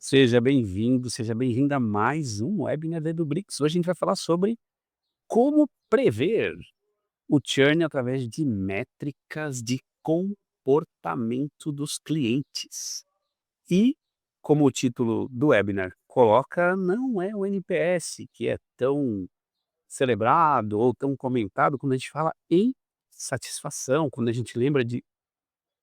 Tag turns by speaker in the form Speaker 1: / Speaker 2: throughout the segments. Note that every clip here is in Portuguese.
Speaker 1: Seja bem-vindo, seja bem-vinda a mais um webinar da EduBricks. Hoje a gente vai falar sobre como prever o churn através de métricas de comportamento dos clientes. E, como o título do webinar coloca, não é o NPS que é tão celebrado ou tão comentado quando a gente fala em satisfação, quando a gente lembra de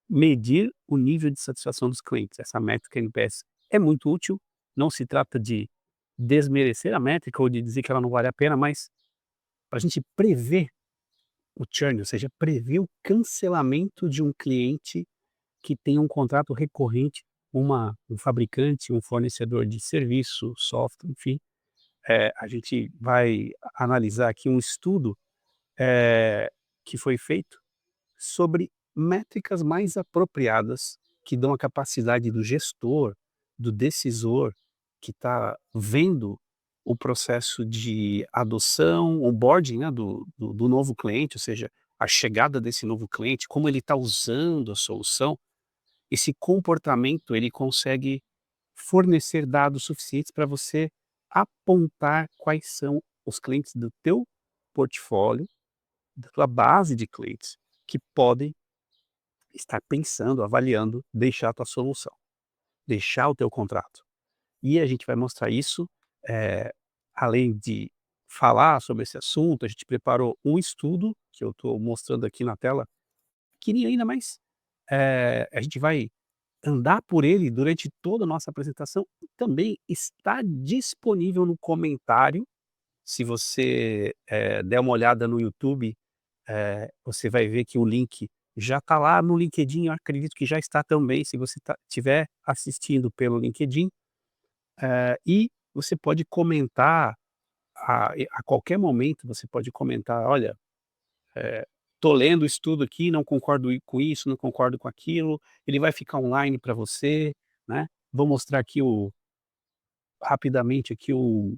Speaker 1: medir o nível de satisfação dos clientes. Essa métrica NPS é muito útil, não se trata de desmerecer a métrica ou de dizer que ela não vale a pena, mas para a gente prever o churn, ou seja, prever o cancelamento de um cliente que tem um contrato recorrente, um fabricante, um fornecedor de serviço, software, enfim. A gente vai analisar aqui um estudo que foi feito sobre métricas mais apropriadas, que dão a capacidade do gestor, do decisor, que está vendo o processo de adoção, onboarding, né, do novo cliente, ou seja, a chegada desse novo cliente, como ele está usando a solução, esse comportamento ele consegue fornecer dados suficientes para você apontar quais são os clientes do teu portfólio, da tua base de clientes, que podem estar pensando, avaliando, deixar a tua solução, deixar o teu contrato. E a gente vai mostrar isso, eh, além de falar sobre esse assunto, a gente preparou um estudo, que eu estou mostrando aqui na tela, pequenininho ainda, mas, a gente vai andar por ele durante toda a nossa apresentação e também está disponível no comentário, se você, der uma olhada no YouTube, você vai ver que o link já está lá no LinkedIn, eu acredito que já está também, se você estiver assistindo pelo LinkedIn, e você pode comentar a qualquer momento, você pode comentar: "Olha, tô lendo o estudo aqui, não concordo com isso, não concordo com aquilo", ele vai ficar online para você, né. Vou mostrar aqui rapidamente aqui o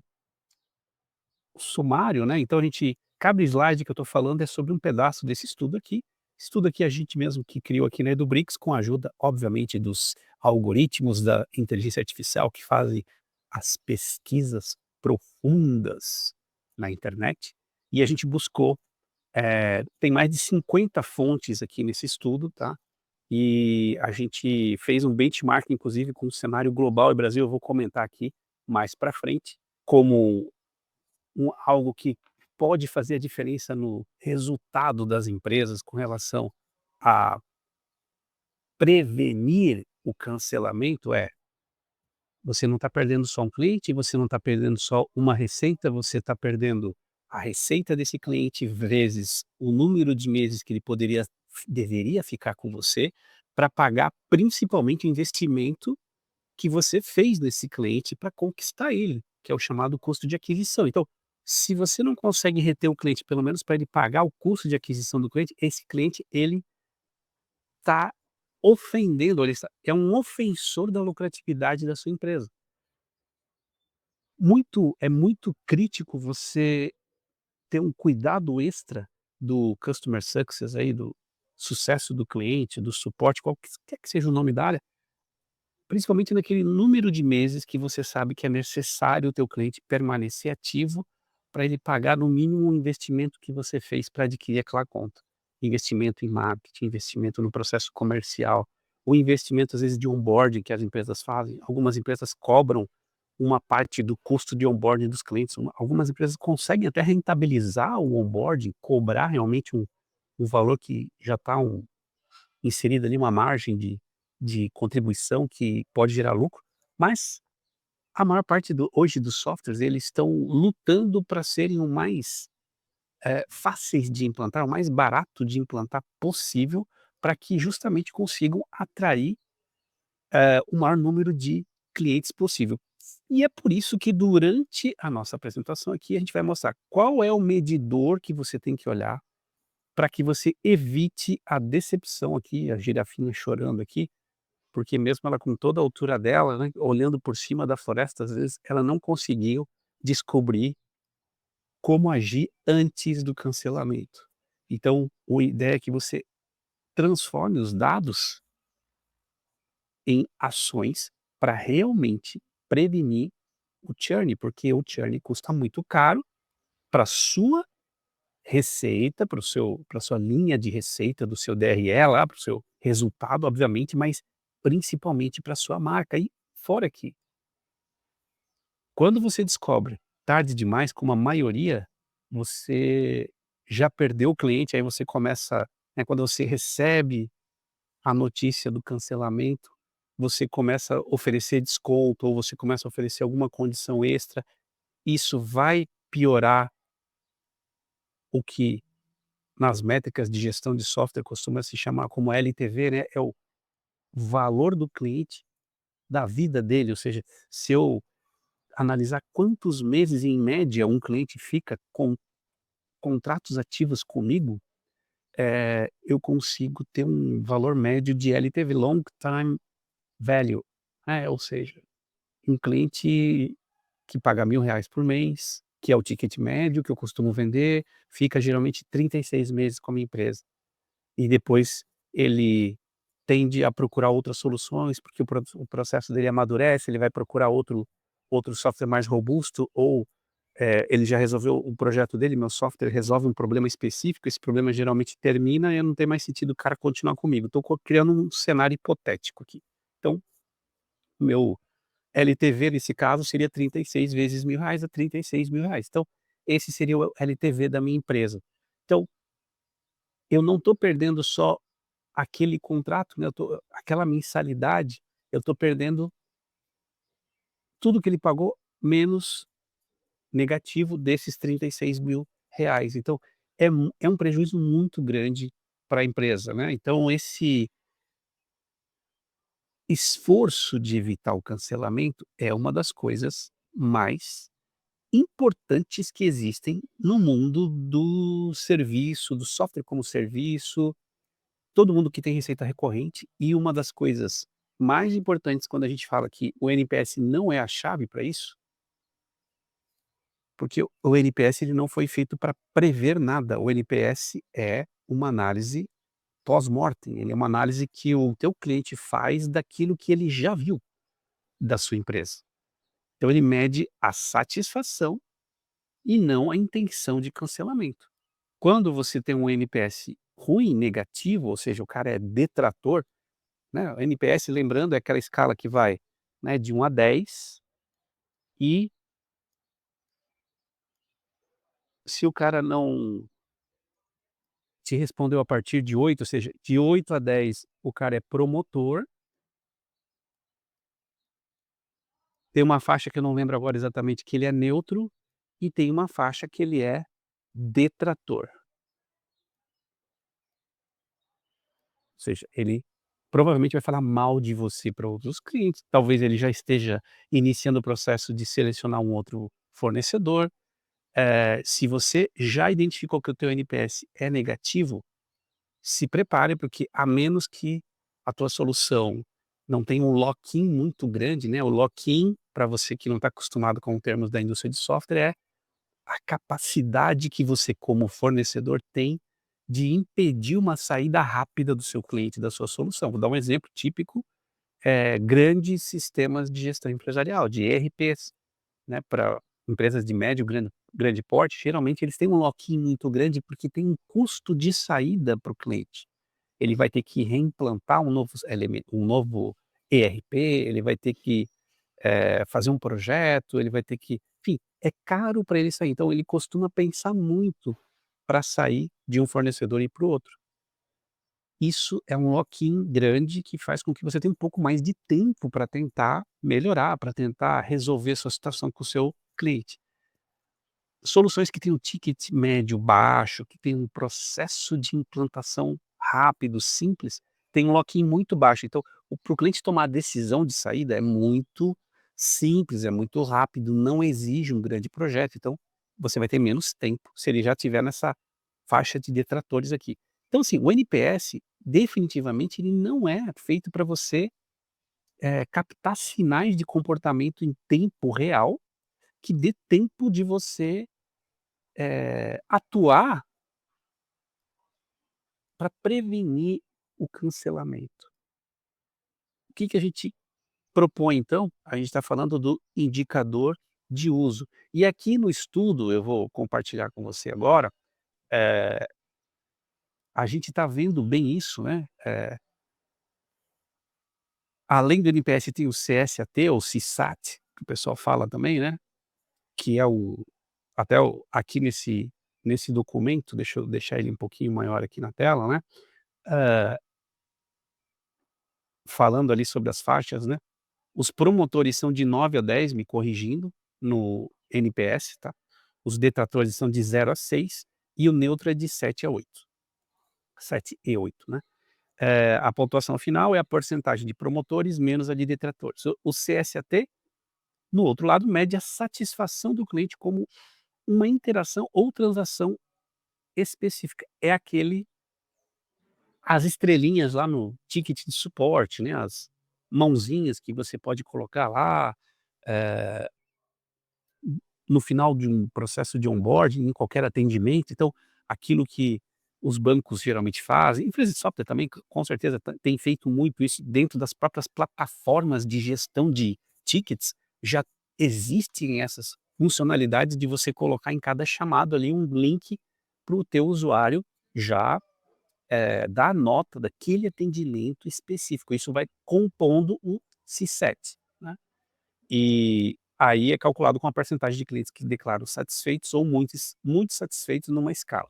Speaker 1: sumário, né, então a gente cada slide que eu estou falando é sobre um pedaço desse estudo aqui. Estudo aqui a gente mesmo que criou aqui na EduBricks, com a ajuda, obviamente, dos algoritmos da inteligência artificial que fazem as pesquisas profundas na internet, e a gente buscou, tem mais de 50 fontes aqui nesse estudo, tá, e a gente fez um benchmark inclusive com o cenário global e Brasil, eu vou comentar aqui mais para frente, como algo que pode fazer a diferença no resultado das empresas com relação a prevenir o cancelamento você não está perdendo só um cliente, você não está perdendo só uma receita, você está perdendo a receita desse cliente vezes o número de meses que ele deveria ficar com você, para pagar principalmente o investimento que você fez nesse cliente para conquistar ele, que é o chamado custo de aquisição. Então, se você não consegue reter o cliente, pelo menos para ele pagar o custo de aquisição do cliente, esse cliente ele está ofendendo, é um ofensor da lucratividade da sua empresa. É muito crítico você ter um cuidado extra do customer success aí, do sucesso do cliente, do suporte, qualquer que seja o nome da área. Principalmente naquele número de meses que você sabe que é necessário o teu cliente permanecer ativo, para ele pagar no mínimo o investimento que você fez para adquirir aquela conta. Investimento em marketing, investimento no processo comercial, o investimento às vezes de onboarding que as empresas fazem. Algumas empresas cobram uma parte do custo de onboarding dos clientes, algumas empresas conseguem até rentabilizar o onboarding, cobrar realmente um valor que já está inserida ali uma margem de contribuição que pode gerar lucro, mas a maior parte hoje dos softwares, eles estão lutando para serem o mais, fáceis de implantar, o mais barato de implantar possível, para que justamente consigam atrair, o maior número de clientes possível. E é por isso que durante a nossa apresentação aqui, a gente vai mostrar qual é o medidor que você tem que olhar para que você evite a decepção aqui, a girafinha chorando aqui, porque mesmo ela com toda a altura dela, né, olhando por cima da floresta, às vezes ela não conseguiu descobrir como agir antes do cancelamento. Então, a ideia é que você transforme os dados em ações para realmente prevenir o churn, porque o churn custa muito caro para sua receita, para sua linha de receita do seu DRE lá, para o seu resultado, obviamente, mas principalmente para sua marca. E fora que, quando você descobre tarde demais, como a maioria, você já perdeu o cliente, aí você começa, né, quando você recebe a notícia do cancelamento, você começa a oferecer desconto ou você começa a oferecer alguma condição extra, isso vai piorar o que nas métricas de gestão de software costuma se chamar como LTV, né, é o valor do cliente, da vida dele, ou seja, se eu analisar quantos meses em média um cliente fica com contratos ativos comigo, eu consigo ter um valor médio de LTV, Long Time Value, ou seja, um cliente que paga R$ 1.000 por mês, que é o ticket médio que eu costumo vender, fica geralmente 36 meses com a minha empresa. E depois ele tende a procurar outras soluções, porque o processo dele amadurece, ele vai procurar outro software mais robusto ou, ele já resolveu o projeto dele, meu software resolve um problema específico, esse problema geralmente termina e não tem mais sentido o cara continuar comigo. Estou criando um cenário hipotético aqui. Então, meu LTV nesse caso seria 36 vezes R$ 1.000 a R$ 36.000. Então, esse seria o LTV da minha empresa. Então, eu não estou perdendo só aquele contrato, né, aquela mensalidade, eu estou perdendo tudo que ele pagou, menos negativo desses R$ 36.000. Então, é um prejuízo muito grande para a empresa, né. Então esse esforço de evitar o cancelamento é uma das coisas mais importantes que existem no mundo do serviço, do software como serviço. Todo mundo que tem receita recorrente, e uma das coisas mais importantes quando a gente fala que o NPS não é a chave para isso, porque o NPS ele não foi feito para prever nada, o NPS é uma análise pós-mortem, ele é uma análise que o teu cliente faz daquilo que ele já viu da sua empresa. Então ele mede a satisfação e não a intenção de cancelamento. Quando você tem um NPS ruim, negativo, ou seja, o cara é detrator. Né, o NPS, lembrando, é aquela escala que vai, né, de 1 a 10, e se o cara não te respondeu a partir de 8, ou seja, de 8 a 10 o cara é promotor, tem uma faixa que eu não lembro agora exatamente que ele é neutro, e tem uma faixa que ele é detrator. Ou seja, ele provavelmente vai falar mal de você para outros clientes, talvez ele já esteja iniciando o processo de selecionar um outro fornecedor. Se você já identificou que o teu NPS é negativo, se prepare, porque a menos que a tua solução não tenha um lock-in muito grande, né, o lock-in, para você que não está acostumado com termos da indústria de software, é a capacidade que você como fornecedor tem de impedir uma saída rápida do seu cliente da sua solução. Vou dar um exemplo típico, grandes sistemas de gestão empresarial, de ERPs. Né, para empresas de médio, grande porte, geralmente eles têm um lock-in muito grande, porque tem um custo de saída para o cliente. Ele vai ter que reimplantar um novo ERP, ele vai ter que, fazer um projeto, ele vai ter que, enfim, é caro para ele sair, então ele costuma pensar muito para sair de um fornecedor e ir para o outro. Isso é um lock-in grande que faz com que você tenha um pouco mais de tempo para tentar melhorar, para tentar resolver sua situação com o seu cliente. Soluções que têm um ticket médio baixo, que tem um processo de implantação rápido, simples, tem um lock-in muito baixo. Então, para o cliente tomar a decisão de saída é muito simples, é muito rápido, não exige um grande projeto. Então, você vai ter menos tempo se ele já estiver nessa faixa de detratores aqui. Então, assim, o NPS, definitivamente, ele não é feito para você, captar sinais de comportamento em tempo real, que dê tempo de você atuar para prevenir o cancelamento. O que que a gente propõe então, a gente está falando do indicador de uso. E aqui no estudo, eu vou compartilhar com você agora, eh, a gente está vendo bem isso, né, além do NPS tem o CSAT ou CSAT, que o pessoal fala também, né, que é o até o aqui nesse documento, deixa eu deixar ele um pouquinho maior aqui na tela, né, hã, falando ali sobre as faixas, né, os promotores são de 9 a 10, me corrigindo, no NPS, tá, os detratores são de 0 a 6 e o neutro é de 7 a 8, 7 e 8, né. A pontuação final é a porcentagem de promotores menos a de detratores. O CSAT, no outro lado, mede a satisfação do cliente como uma interação ou transação específica. É aquele as estrelinhas lá no ticket de suporte, né, as mãozinhas que você pode colocar lá, eh, no final de um processo de onboarding, em qualquer atendimento. Então, aquilo que os bancos geralmente fazem, empresas de software também, com certeza, tem feito muito isso dentro das próprias plataformas de gestão de tickets, já existem essas funcionalidades de você colocar em cada chamado ali um link para o teu usuário já, dar a nota daquele atendimento específico. Isso vai compondo um CSAT, né. E aí é calculado com a percentagem de clientes que declaram satisfeitos ou muito satisfeitos numa escala.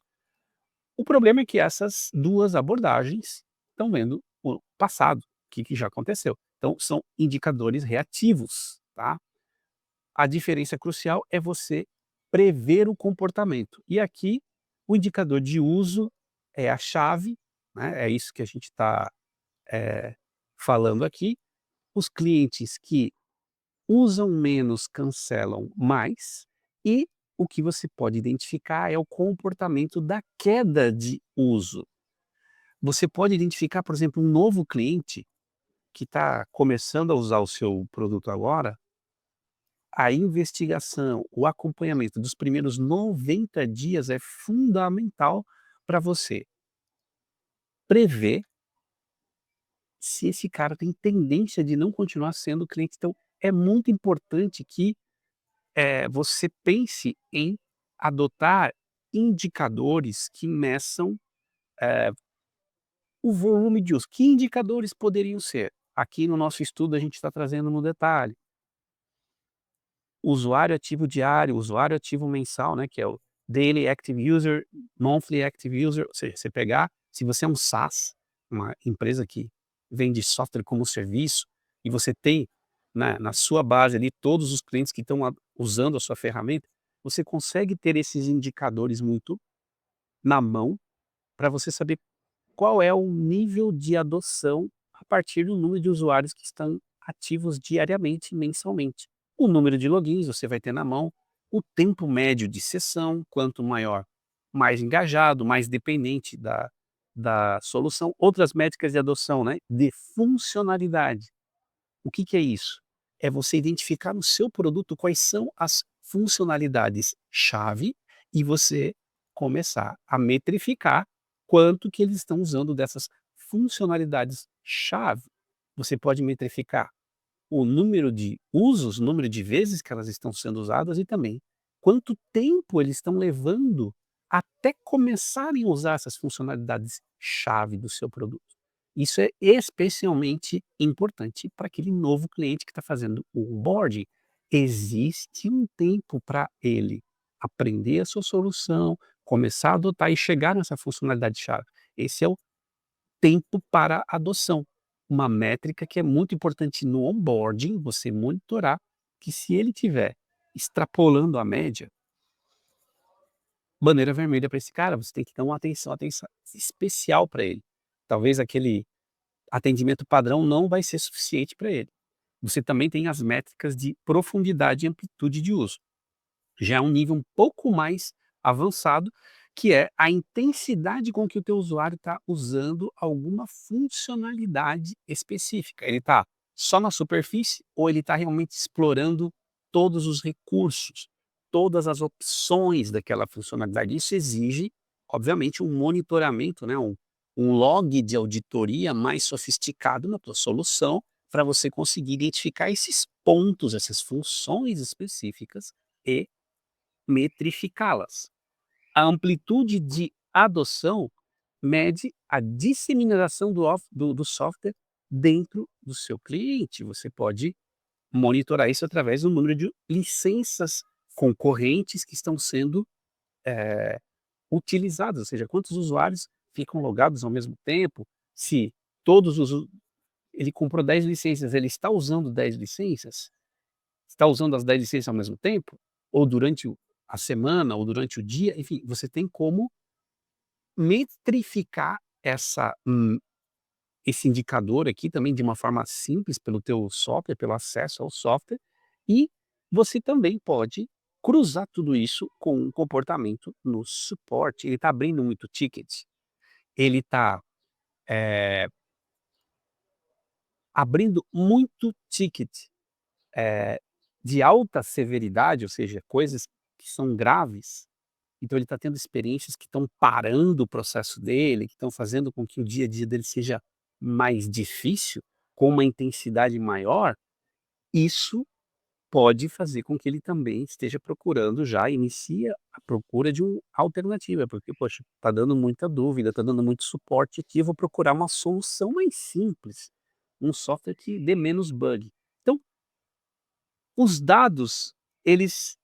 Speaker 1: O problema é que essas 2 abordagens estão vendo o passado, o que que já aconteceu. Então são indicadores reativos, tá. A diferença crucial é você prever o comportamento. E aqui o indicador de uso é a chave, né, é isso que a gente está, falando aqui. Os clientes que usam menos, cancelam mais, e o que você pode identificar é o comportamento da queda de uso. Você pode identificar, por exemplo, um novo cliente que está começando a usar o seu produto agora, a investigação, o acompanhamento dos primeiros 90 dias é fundamental para você prever se esse cara tem tendência de não continuar sendo cliente. Então, é muito importante que você pense em adotar indicadores que meçam, eh, o volume de uso. Que indicadores poderiam ser? Aqui no nosso estudo a gente está trazendo no detalhe. Usuário ativo diário, usuário ativo mensal, né, que é o Daily Active User, Monthly Active User, ou seja, você pegar se você é um SaaS, uma empresa que vende software como serviço, e você tem, na sua base ali todos os clientes que estão usando a sua ferramenta, você consegue ter esses indicadores muito na mão, para você saber qual é o nível de adoção a partir do número de usuários que estão ativos diariamente e mensalmente. O número de logins você vai ter na mão, o tempo médio de sessão, quanto maior, mais engajado, mais dependente da solução. Outras métricas de adoção, né, de funcionalidade. O que que é isso? É você identificar no seu produto quais são as funcionalidades-chave e você começar a metrificar quanto que eles estão usando dessas funcionalidades-chave. Você pode metrificar o número de usos, o número de vezes que elas estão sendo usadas e também quanto tempo eles estão levando até começarem a usar essas funcionalidades-chave do seu produto. Isso é especialmente importante para aquele novo cliente que está fazendo o onboarding. Existe um tempo para ele aprender a sua solução, começar a adotar e chegar nessa funcionalidade-chave. Esse é o tempo para adoção. Uma métrica que é muito importante no onboarding, você monitorar que se ele tiver extrapolando a média, bandeira vermelha para esse cara, você tem que dar uma atenção especial para ele. Talvez aquele atendimento padrão não vai ser suficiente para ele. Você também tem as métricas de profundidade e amplitude de uso. Já é um nível um pouco mais avançado, que é a intensidade com que o teu usuário está usando alguma funcionalidade específica. Ele está só na superfície ou ele está realmente explorando todos os recursos, todas as opções daquela funcionalidade. Isso exige, obviamente, um monitoramento, né, um log de auditoria mais sofisticado na tua solução, para você conseguir identificar esses pontos, essas funções específicas e metrificá-las. A amplitude de adoção mede a disseminação do software dentro do seu cliente. Você pode monitorar isso através do número de licenças concorrentes que estão sendo utilizadas, ou seja, quantos usuários ficam logados ao mesmo tempo, se todos os ele comprou 10 licenças, ele está usando 10 licenças? Está usando as 10 licenças ao mesmo tempo? Ou durante a semana, ou durante o dia? Enfim, você tem como metrificar esse indicador aqui também de uma forma simples pelo teu software, pelo acesso ao software, e você também pode cruzar tudo isso com um comportamento no suporte. Ele está abrindo muito ticket, ele está abrindo muito ticket eh, de alta severidade, ou seja, coisas que são graves. Então ele está tendo experiências que estão parando o processo dele, que estão fazendo com que o dia a dia dele seja mais difícil, com uma intensidade maior. Isso pode fazer com que ele também esteja procurando, já inicia a procura de uma alternativa, porque, poxa, está dando muita dúvida, está dando muito suporte aqui, eu vou procurar uma solução mais simples, um software que dê menos bug. Então, os dados, eles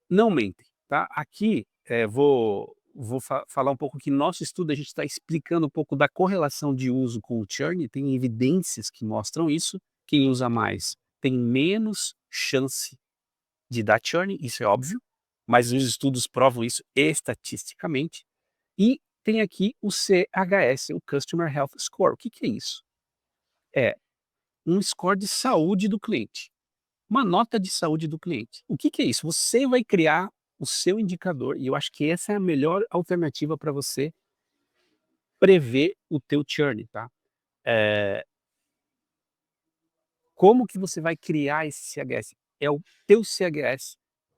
Speaker 1: não mentem, tá. Aqui, vou falar um pouco que nosso estudo, a gente está explicando um pouco da correlação de uso com o churn, tem evidências que mostram isso. Quem usa mais tem menos chance de dar churn, isso é óbvio, mas os estudos provam isso estatisticamente. E tem aqui o CHS, o Customer Health Score. O que que é isso? É um score de saúde do cliente. Uma nota de saúde do cliente. O que que é isso? Você vai criar o seu indicador, e eu acho que essa é a melhor alternativa para você prever o teu churn, tá. Eh, Como que você vai criar esse CHS? É o teu CHS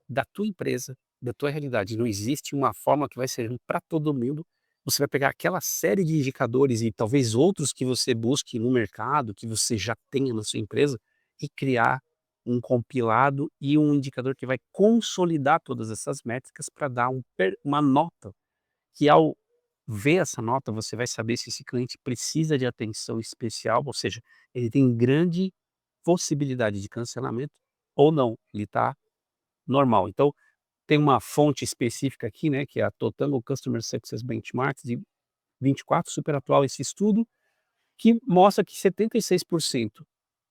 Speaker 1: da tua empresa, da tua realidade. Não existe uma forma que vai servir para todo mundo. Você vai pegar aquela série de indicadores e talvez outros que você busque no mercado, que você já tenha na sua empresa, e criar um compilado e um indicador que vai consolidar todas essas métricas para dar uma nota, que ao ver essa nota, você vai saber se esse cliente precisa de atenção especial, ou seja, ele tem grande possibilidade de cancelamento ou não, ele está normal. Então, tem uma fonte específica aqui, né, que é a Totango Customer Success Benchmarks de 24, super atual esse estudo, que mostra que 76%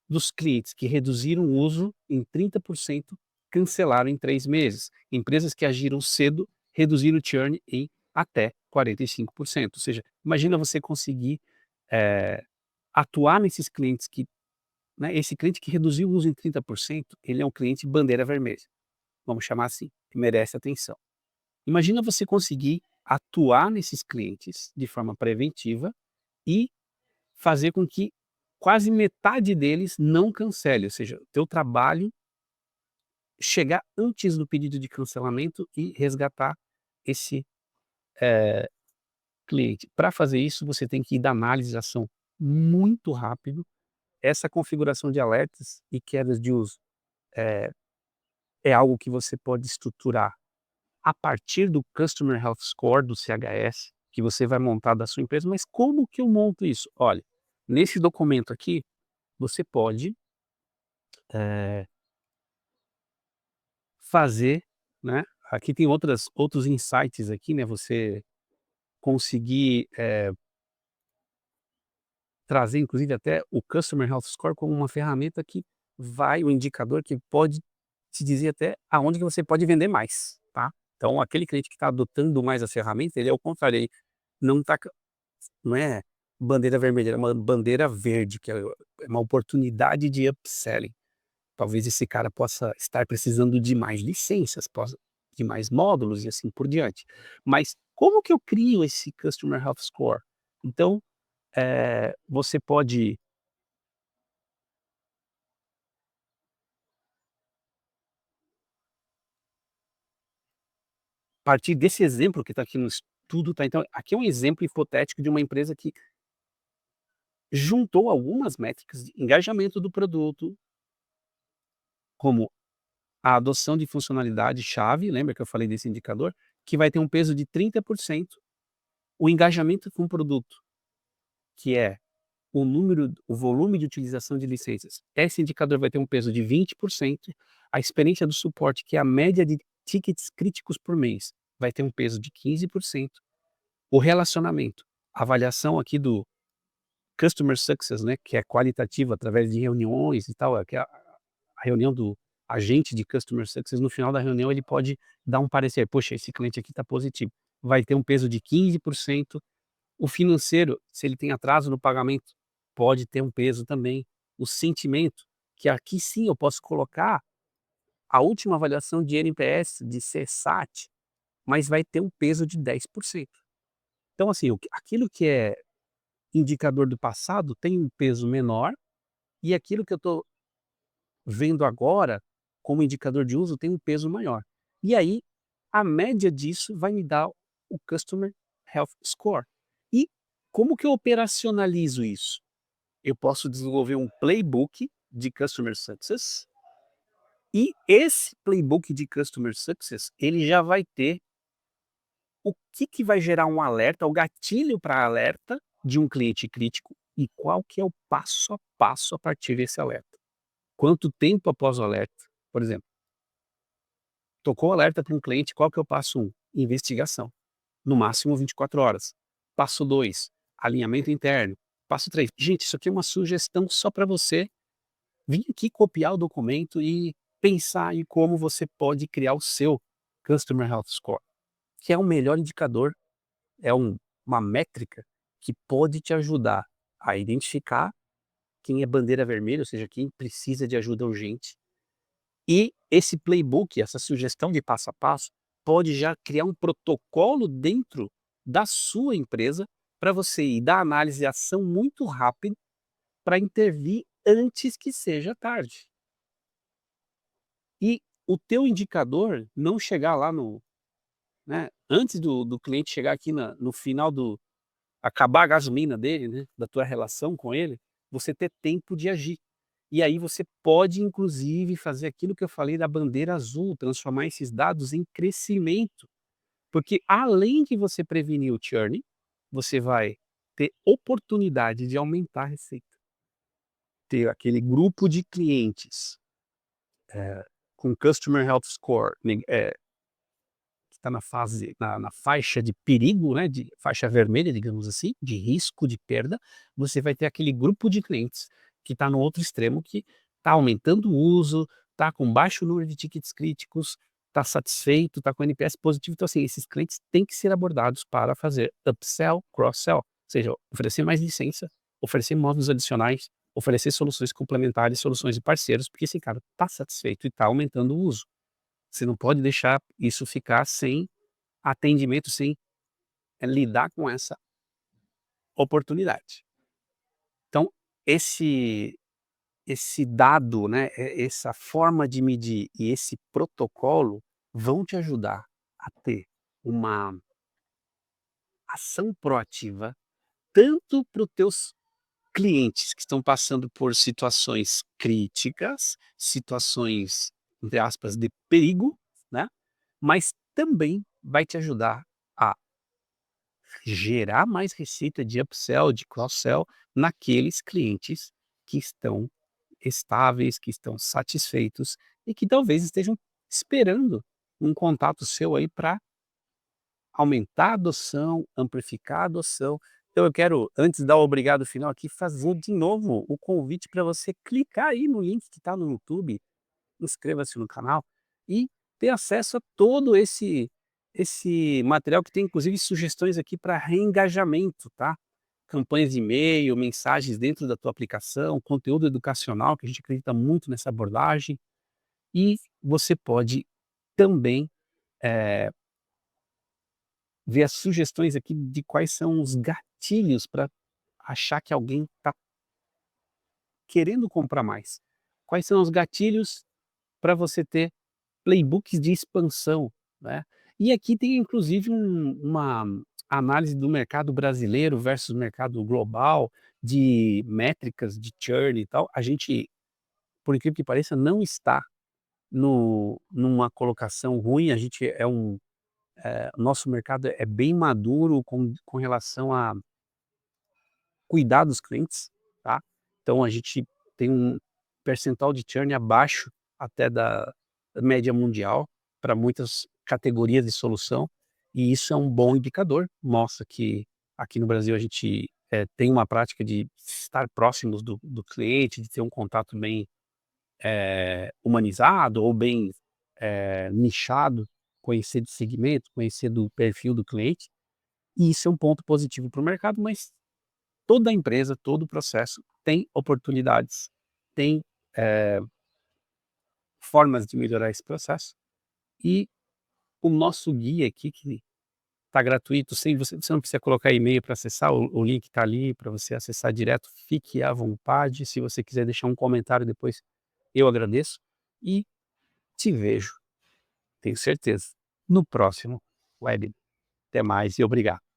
Speaker 1: dos clientes que reduziram o uso em 30% cancelaram em 3 meses. Empresas que agiram cedo reduziram o churn em até 45%. Ou seja, imagina você conseguir, eh, atuar nesses clientes que, né, esse cliente que reduziu o uso em 30%, ele é um cliente bandeira vermelha, vamos chamar assim, que merece atenção. Imagina você conseguir atuar nesses clientes de forma preventiva e fazer com que quase metade deles não cancele, ou seja, o teu trabalho chegar antes do pedido de cancelamento e resgatar esse, cliente. Para fazer isso, você tem que ir da análise à ação muito rápido. Essa configuração de alertas e quedas de uso é algo que você pode estruturar a partir do Customer Health Score, do CHS, que você vai montar da sua empresa. Mas como que eu monto isso? Olha, nesse documento aqui, você pode, eh, fazer, né, aqui tem outros insights aqui, né, você conseguir, trazer inclusive até o Customer Health Score como uma ferramenta que vai o indicador que pode te dizer até aonde que você pode vender mais, tá. Então aquele cliente que está adotando mais a ferramenta, ele é o contrário, ele não está, não é bandeira vermelha, é uma bandeira verde, que é uma oportunidade de upselling. Talvez esse cara possa estar precisando de mais licenças, de mais módulos e assim por diante. Mas como que eu crio esse Customer Health Score? Então, você pode partir desse exemplo que está aqui no estudo, tá, então aqui é um exemplo hipotético de uma empresa que juntou algumas métricas de engajamento do produto, como a adoção de funcionalidade chave, lembra que eu falei desse indicador? Que vai ter um peso de 30%, o engajamento com o produto, que é o volume de utilização de licenças, esse indicador vai ter um peso de 20%, a experiência do suporte, que é a média de tickets críticos por mês, vai ter um peso de 15%, o relacionamento, a avaliação aqui do Customer Success, né, que é qualitativo através de reuniões e tal, que é a reunião do agente de Customer Success, no final da reunião ele pode dar um parecer: "Poxa, esse cliente aqui está positivo", vai ter um peso de 15%. O financeiro, se ele tem atraso no pagamento, pode ter um peso também. O sentimento, que aqui sim eu posso colocar a última avaliação de NPS, de CSAT, mas vai ter um peso de 10%. Então assim, aquilo que é indicador do passado tem um peso menor, e aquilo que eu estou vendo agora, como indicador de uso, tem um peso maior. E aí, a média disso vai me dar o Customer Health Score. E como que eu operacionalizo isso? Eu posso desenvolver um playbook de Customer Success, e esse playbook de Customer Success, ele já vai ter o que vai gerar um alerta, o gatilho para alerta de um cliente crítico e qual que é o passo a passo a partir desse alerta. Quanto tempo após o alerta? Por exemplo, tocou o alerta para um cliente, qual que é o passo 1? Investigação, no máximo 24 horas. Passo 2, alinhamento interno. Passo 3, gente, isso aqui é uma sugestão só para você vir aqui copiar o documento e pensar em como você pode criar o seu Customer Health Score, que é o melhor indicador, é uma métrica que pode te ajudar a identificar quem é bandeira vermelha, ou seja, quem precisa de ajuda urgente. E esse playbook, essa sugestão de passo a passo, pode já criar um protocolo dentro da sua empresa para você ir da análise e ação muito rápido para intervir antes que seja tarde. E o teu indicador não chegar lá no, né, antes do cliente chegar aqui no final do acabar a gasolina dele, né, da tua relação com ele, você ter tempo de agir. E aí você pode inclusive fazer aquilo que eu falei da bandeira azul, transformar esses dados em crescimento, porque além de você prevenir o churn, você vai ter oportunidade de aumentar a receita. Ter aquele grupo de clientes, com Customer Health Score, que está na faixa de perigo, né, de faixa vermelha, digamos assim, de risco de perda, você vai ter aquele grupo de clientes que está no outro extremo, que está aumentando o uso, está com baixo número de tickets críticos, está satisfeito, está com NPS positivo. Então, assim, esses clientes têm que ser abordados para fazer upsell, cross-sell, ou seja, oferecer mais licença, oferecer módulos adicionais, oferecer soluções complementares, soluções de parceiros, porque esse cara está satisfeito e está aumentando o uso. Você não pode deixar isso ficar sem atendimento, sem lidar com essa oportunidade. Então, esse dado, né, essa forma de medir e esse protocolo vão te ajudar a ter uma ação proativa, tanto para os teus clientes que estão passando por situações críticas, situações, entre aspas, de perigo, né, mas também vai te ajudar a gerar mais receita de upsell, de cross-sell naqueles clientes que estão estáveis, que estão satisfeitos e que talvez estejam esperando um contato seu aí para aumentar a adoção, amplificar a adoção. Então eu quero, antes de dar o obrigado final aqui, fazer de novo o convite para você clicar aí no link que está no YouTube, inscreva-se no canal e ter acesso a todo esse material que tem inclusive sugestões aqui para reengajamento, tá? Campanhas de e-mail, mensagens dentro da tua aplicação, conteúdo educacional, que a gente acredita muito nessa abordagem, e você pode também ver as sugestões aqui de quais são os gatilhos para achar que alguém está querendo comprar mais. Quais são os gatilhos para você ter playbooks de expansão, né. E aqui tem inclusive uma análise do mercado brasileiro versus mercado global, de métricas de churn e tal, a gente, por incrível que pareça, não está no numa colocação ruim, a gente é nosso mercado é bem maduro com relação a cuidar dos clientes, tá. Então a gente tem um percentual de churn abaixo até da média mundial, para muitas categorias de solução, e isso é um bom indicador, mostra que aqui no Brasil a gente, tem uma prática de estar próximos do cliente, de ter um contato bem, humanizado ou bem, nichado, conhecer do segmento, conhecer do perfil do cliente, e isso é um ponto positivo para o mercado, mas toda empresa, todo processo tem oportunidades, tem, eh, formas de melhorar esse processo, e o nosso guia aqui que está gratuito, sem você não precisa colocar e-mail para acessar, o link está ali para você acessar direto, fique à vontade, se você quiser deixar um comentário depois, eu agradeço, e te vejo, tenho certeza, no próximo webinar. Até mais e obrigado.